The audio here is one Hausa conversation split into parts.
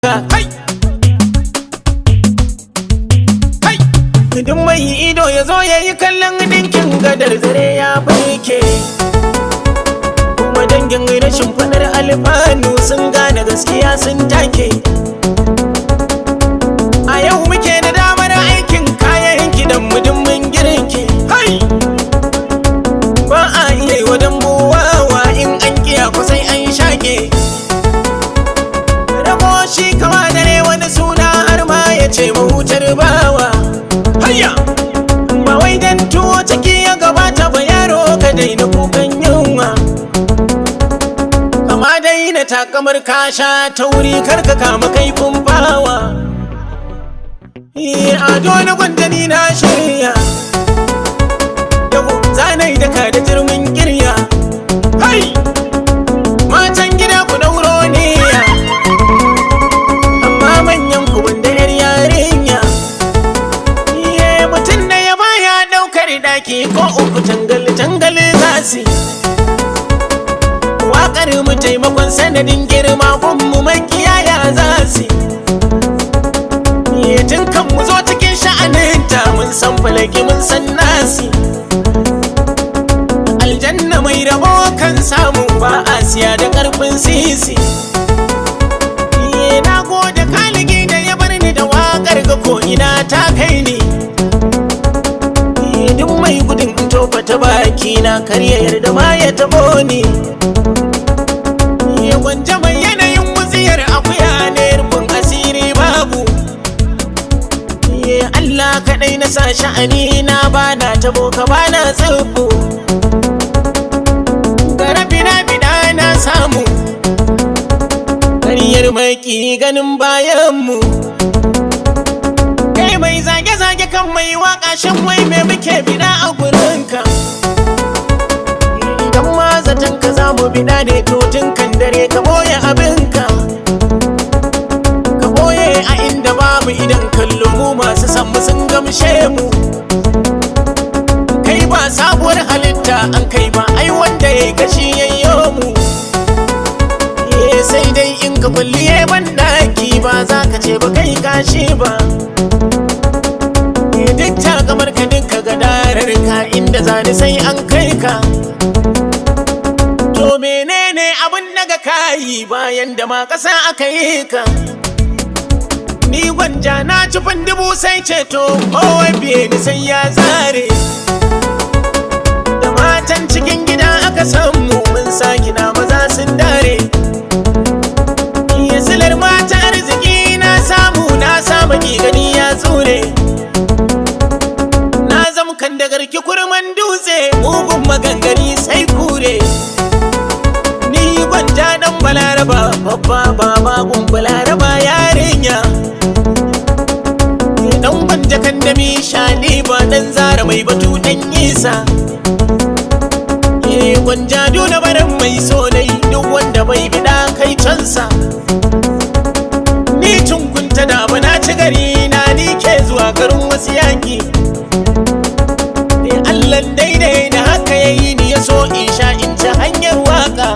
Hai! Hai! Duk mai ido ya zo ya yi kallon dinkin gadar zare ya farke. Kuma dangin rashin fadar alfanu sun gane gaskiya sun take. A yau muke da damar aikin kayan gidan mudummin girki. Hai! Ba a iya yi wa dambuwa in an kiya kwasai an shake. Shi kawa dare wani suna har ma ya ce mahutar bawa. Hayya! Ba wai dan tuwo ciki ya gabata ba yaro ka daina kukan yunwa. Kama daina takamar kasha ta wuri karka kama kaifin bawa. Ado na gwandani na shirya. Yau zanai daka da jirmin kirya. Hai! Matan gida ku dauro ne ya. Manyan ku wanda yar yarinya mutum da ya baya daukar daki ko uku tangal zasi. Waƙar mu taimakon sanadin girma gunmu makiyaya zasi. Tun kan mu zo cikin sha'aninta mun san falaki mun san nasi. Aljanna mai rabo kan samu ba a siya da ƙarfin sisi. Na gode kaligi da ya bar ni da waƙar ga ko'ina ta kai ni. Duk mai gudun tofa ta baki na karya yarda ma ya tabo ni. Gwanja mai yanayin wutsiyar akuya ne rufin asiri babu. Allah kaɗai na sa sha'ani na bana tabo ka bana tsibbu. Gara na samu ƙaryar maki ganin bayanmu. Kai mai zage-zage kan mai waƙa shan wai me muke bida a gurinka. Idan ma zaton ka za mu bida ne to tun kan dare ka boye abinka. Ka boye a inda babu idan kallo mu masu san mu sun gamshe mu. Kai ba sabuwar halitta an kai ba ai wanda ya yi kashi yayyo mu. Sai dai in ka kulliye ban daki ba za ka ce ba kai kashi ba. Duk ta kamar ka dinka gadarar ka inda zani sai an kai ka. To menene abin daga kayi bayan da ma ƙasa aka yi ka. Ni gwanja na ci dubu sai ceto kowai biye ni sai ya zare. Da matan cikin gida aka samu mun sa gina maza sun dare. Silar mata arziki na samu ki gani ya tsure. Na zama kan da garki kurman dutse mugun magangari sai kure. Ni gwanja dan balaraba babba baba gun balaraba yarinya. Dan gwanja kan da mi shani ba dan zara mai batu dan isa. Gwanja duna barin mai sonai duk wanda bai bida kai cansa. Ni tunkunta da na ci gari na ni ke zuwa garin wasu yaki. Allah daidai da haka ya yi ni ya so in sha in ci hanyar waka.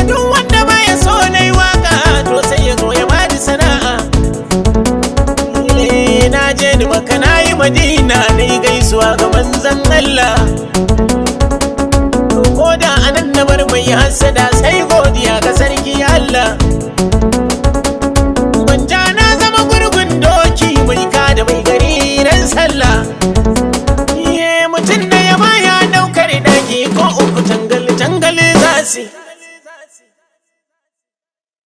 Duk wanda ba ya so na yi waka to sai ya zo ya bada sana'a. Na je ni maka na yi madina na yi gaisuwa ga manzan Allah. Ko da anan na bar mai hasada sai godiya ga sarki Allah. Da mai gari ran sallah. Mutum da ya baya daukar daki ko uku tangal zasi.